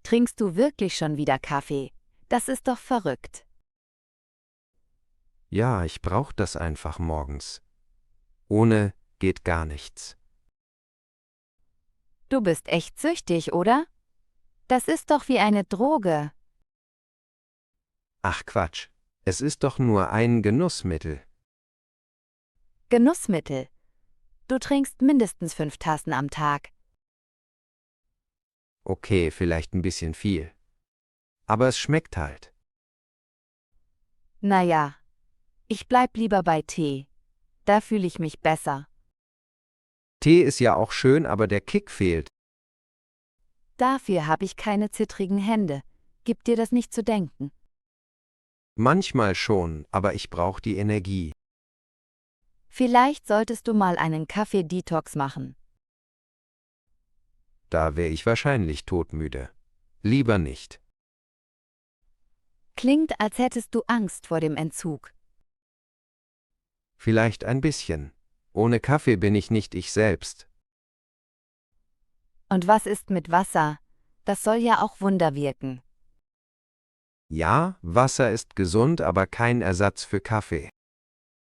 Trinkst du wirklich schon wieder Kaffee? Das ist doch verrückt. Ja, ich brauche das einfach morgens. Ohne geht gar nichts. Du bist echt süchtig, oder? Das ist doch wie eine Droge. Ach Quatsch, es ist doch nur ein Genussmittel. Genussmittel. Du trinkst mindestens 5 Tassen am Tag. Okay, vielleicht ein bisschen viel. Aber es schmeckt halt. Naja, ich bleib lieber bei Tee. Da fühle ich mich besser. Tee ist ja auch schön, aber der Kick fehlt. Dafür habe ich keine zittrigen Hände. Gib dir das nicht zu denken. Manchmal schon, aber ich brauche die Energie. Vielleicht solltest du mal einen Kaffee-Detox machen. Da wäre ich wahrscheinlich todmüde. Lieber nicht. Klingt, als hättest du Angst vor dem Entzug. Vielleicht ein bisschen. Ohne Kaffee bin ich nicht ich selbst. Und was ist mit Wasser? Das soll ja auch Wunder wirken. Ja, Wasser ist gesund, aber kein Ersatz für Kaffee.